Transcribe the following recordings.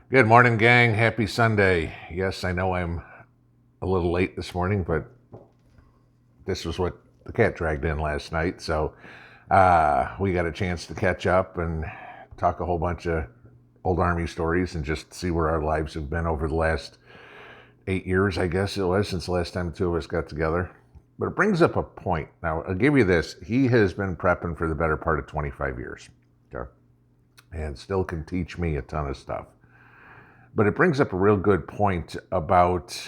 Good morning, gang. Happy Sunday. Yes, I know I'm a little late this morning, but this was what the cat dragged in last night. So we got a chance to catch up and talk a whole bunch of old Army stories and just see where our lives have been over the last 8 years, I guess it was, since the last time the two of us got together. But it brings up a point. Now, I'll give you this. He has been prepping for the better part of 25 years. Okay? And still can teach me a ton of stuff. But it brings up a real good point about,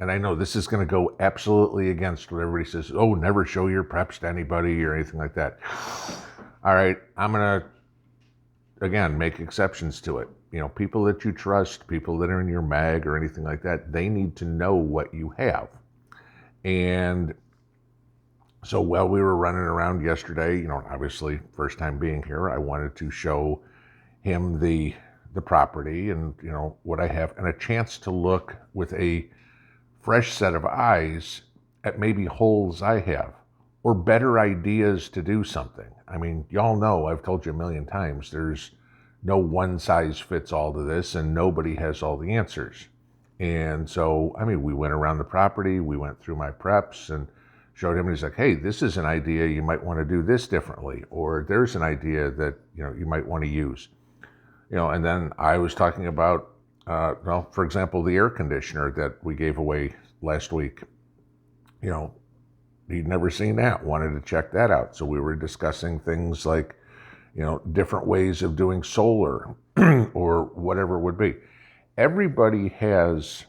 and I know this is going to go absolutely against what everybody says, oh, never show your preps to anybody or anything like that. All right, I'm going to, again, make exceptions to it. You know, people that you trust, people that are in your mag or anything like that, they need to know what you have. And so while we were running around yesterday, you know, obviously, first time being here, I wanted to show him the property and, you know, what I have, and a chance to look with a fresh set of eyes at maybe holes I have or better ideas to do something. I mean, y'all know, I've told you a million times, there's no one size fits all to this and nobody has all the answers. And so, I mean, we went around the property, we went through my preps and showed him, and he's like, hey, this is an idea, you might want to do this differently, or there's an idea that, you know, you might want to use. You know, and then I was talking about, well, for example, the air conditioner that we gave away last week. You know, he'd never seen that, wanted to check that out. So we were discussing things like, you know, different ways of doing solar or whatever it would be. Everybody has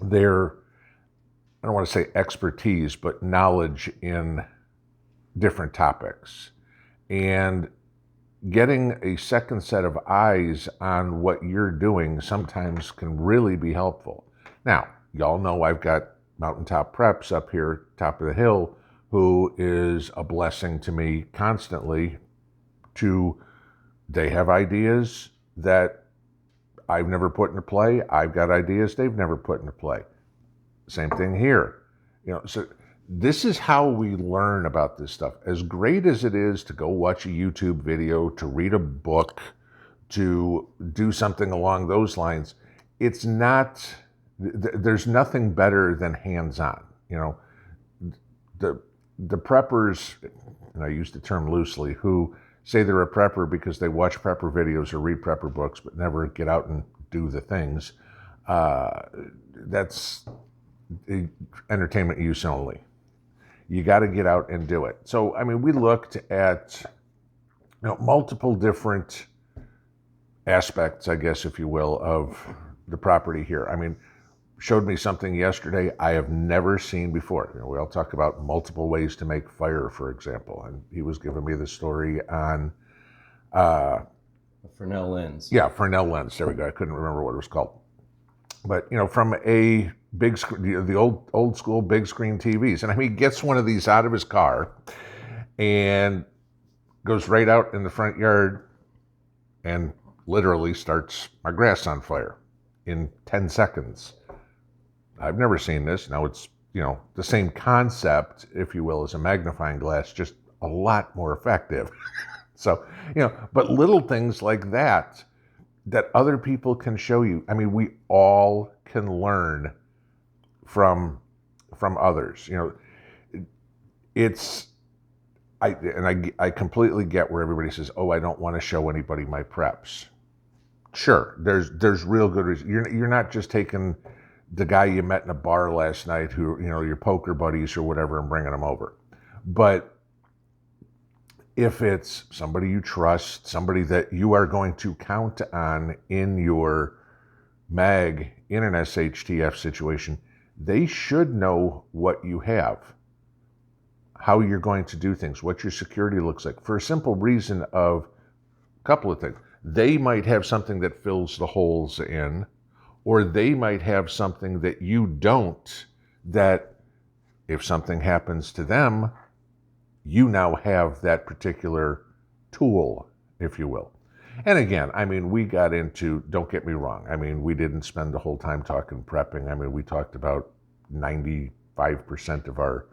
their, I don't want to say expertise, but knowledge in different topics. And getting a second set of eyes on what you're doing sometimes can really be helpful. Now, y'all know I've got Mountaintop Preps up here, top of the hill, who is a blessing to me constantly. They have ideas that I've never put into play. I've got ideas they've never put into play. Same thing here. You know, so this is how we learn about this stuff. As great as it is to go watch a YouTube video, to read a book, to do something along those lines, it's not, there's nothing better than hands-on. You know, the preppers, and I use the term loosely, who say they're a prepper because they watch prepper videos or read prepper books but never get out and do the things, that's entertainment use only. You got to get out and do it. So, I mean, we looked at, you know, multiple different aspects, I guess, if you will, of the property here. I mean, showed me something yesterday I have never seen before. You know, we all talk about multiple ways to make fire, for example, and he was giving me the story on a Fresnel lens. Yeah, Fresnel lens. There we go. I couldn't remember what it was called. But, you know, from a big screen, the old school big screen TVs. And I mean, he gets one of these out of his car and goes right out in the front yard and literally starts my grass on fire in 10 seconds. I've never seen this. Now it's, you know, the same concept, if you will, as a magnifying glass, just a lot more effective. So, you know, but little things like that other people can show you. I mean, we all can learn from others. You know, I completely get where everybody says, "Oh, I don't want to show anybody my preps." Sure, there's real good reason. You're not just taking the guy you met in a bar last night, who, you know, your poker buddies or whatever, and bringing them over. But if it's somebody you trust, somebody that you are going to count on in your mag in an SHTF situation, they should know what you have, how you're going to do things, what your security looks like, for a simple reason of a couple of things. They might have something that fills the holes in, or they might have something that you don't, that if something happens to them, you now have that particular tool, if you will. And again, I mean, we got into, don't get me wrong, I mean, we didn't spend the whole time talking prepping. I mean, we talked about 95% of our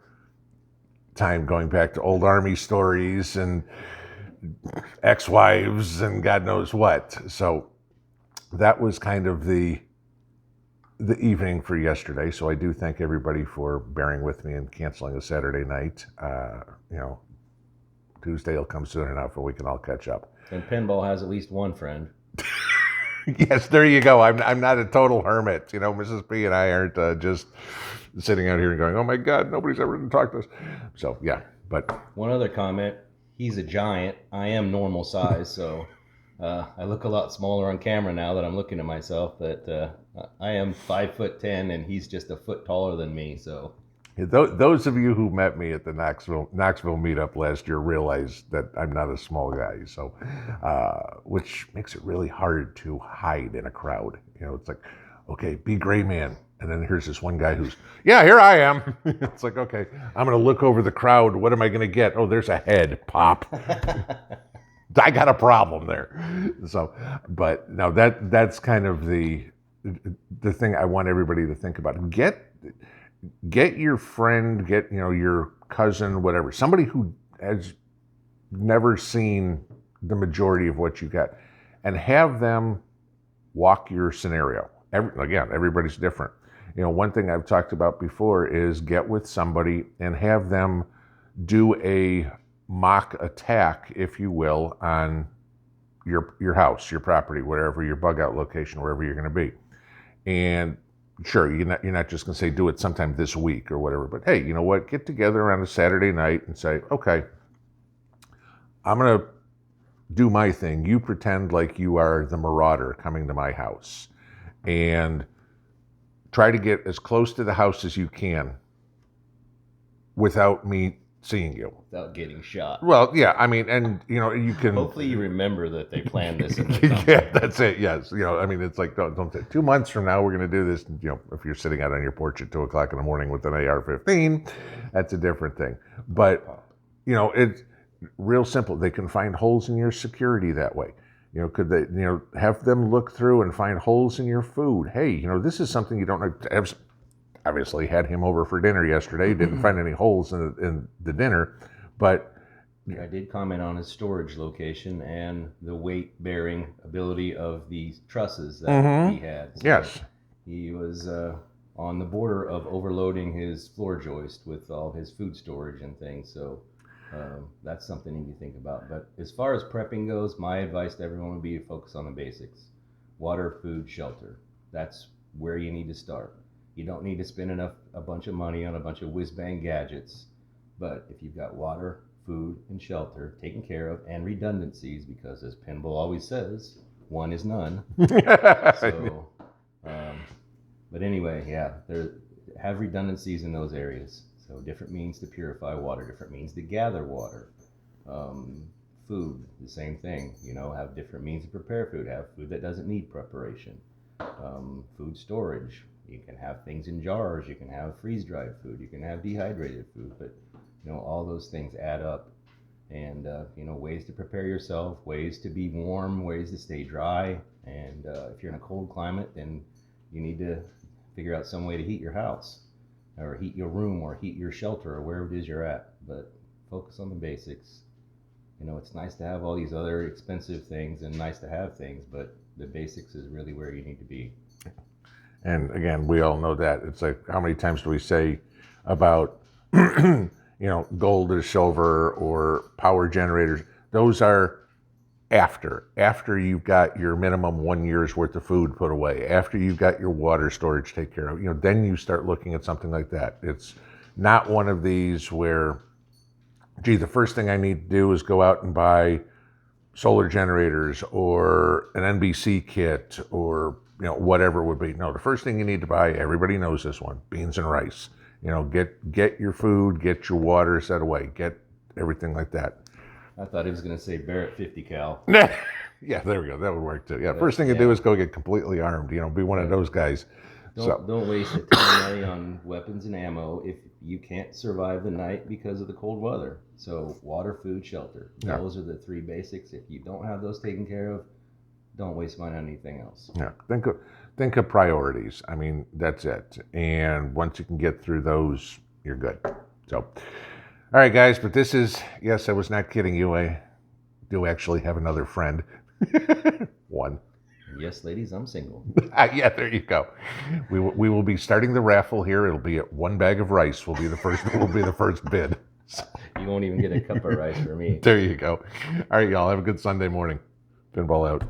time going back to old Army stories and ex-wives and God knows what. So, that was kind of the evening for yesterday. So I do thank everybody for bearing with me and canceling a Saturday night. Tuesday will come soon enough and we can all catch up. And pinball has at least one friend. Yes, there you go. I'm not a total hermit. Mrs. P and I aren't just sitting out here and going, oh my God, nobody's ever going to talk to us. So yeah, but one other comment, he's a giant. I am normal size, so I look a lot smaller on camera now that I'm looking at myself, but I am 5'10" and he's just a foot taller than me, so. Those of you who met me at the Knoxville meetup last year realize that I'm not a small guy, so which makes it really hard to hide in a crowd. It's like, okay, be gray man, and then here's this one guy who's, yeah, here I am. It's like, okay, I'm gonna look over the crowd. What am I gonna get? Oh, there's a head pop. I got a problem there. So, but no, that's kind of the thing I want everybody to think about. Get your friend, get your cousin, whatever, somebody who has never seen the majority of what you got, and have them walk your scenario. Everybody's different. One thing I've talked about before is get with somebody and have them do a mock attack, if you will, on your house, your property, whatever, your bug out location, wherever you're going to be. And sure, you're not just going to say do it sometime this week or whatever, but hey, you know what? Get together on a Saturday night and say, okay, I'm going to do my thing. You pretend like you are the marauder coming to my house, and try to get as close to the house as you can without me seeing you. Without getting shot. Well, yeah, I mean, and you can. Hopefully you remember that they planned this. Yeah, that's it. Yes, it's like don't say 2 months from now we're going to do this. If you're sitting out on your porch at 2:00 in the morning with an AR-15, that's a different thing. But it's real simple. They can find holes in your security that way. Could they have them look through and find holes in your food? Hey, this is something you don't know. Obviously had him over for dinner yesterday. Didn't find any holes in the dinner, but I did comment on his storage location and the weight-bearing ability of the trusses that he had. So yes, he was on the border of overloading his floor joist with all his food storage and things. So that's something you think about. But as far as prepping goes, my advice to everyone would be to focus on the basics: water, food, shelter. That's where you need to start. You don't need to spend a bunch of money on a bunch of whiz-bang gadgets. But if you've got water, food, and shelter taken care of, and redundancies, because as Pinball always says, one is none. So, but anyway, yeah, have redundancies in those areas. So different means to purify water, different means to gather water. Food, the same thing. Have different means to prepare food. Have food that doesn't need preparation. Food storage. You can have things in jars, you can have freeze-dried food, you can have dehydrated food, but all those things add up. And ways to prepare yourself, ways to be warm, ways to stay dry. And if you're in a cold climate, then you need to figure out some way to heat your house, or heat your room, or heat your shelter, or wherever it is you're at. But focus on the basics. It's nice to have all these other expensive things and nice to have things, but the basics is really where you need to be. And again, we all know that. It's like, how many times do we say about, gold or silver or power generators? Those are after you've got your minimum 1 year's worth of food put away, after you've got your water storage taken care of, then you start looking at something like that. It's not one of these where, gee, the first thing I need to do is go out and buy solar generators or an NBC kit or whatever it would be. No, the first thing you need to buy, everybody knows this one, beans and rice. Get your food, get your water set away, get everything like that. I thought he was going to say Barrett 50 cal. Yeah, there we go. That would work too. Yeah, first thing you do is go get completely armed. Be one of those guys. Don't waste a ton of money on weapons and ammo if you can't survive the night because of the cold weather. So water, food, shelter. Yeah. Those are the three basics. If you don't have those taken care of, don't waste money on anything else. Yeah, think of priorities. I mean, that's it. And once you can get through those, you're good. So, all right, guys. But this is, yes, I was not kidding you. I do actually have another friend. One. Yes, ladies, I'm single. Yeah, there you go. We will be starting the raffle here. It'll be at one bag of rice. Will be the first. Will be the first bid. You won't even get a cup of rice for me. There you go. All right, y'all. Have a good Sunday morning. Pinball out.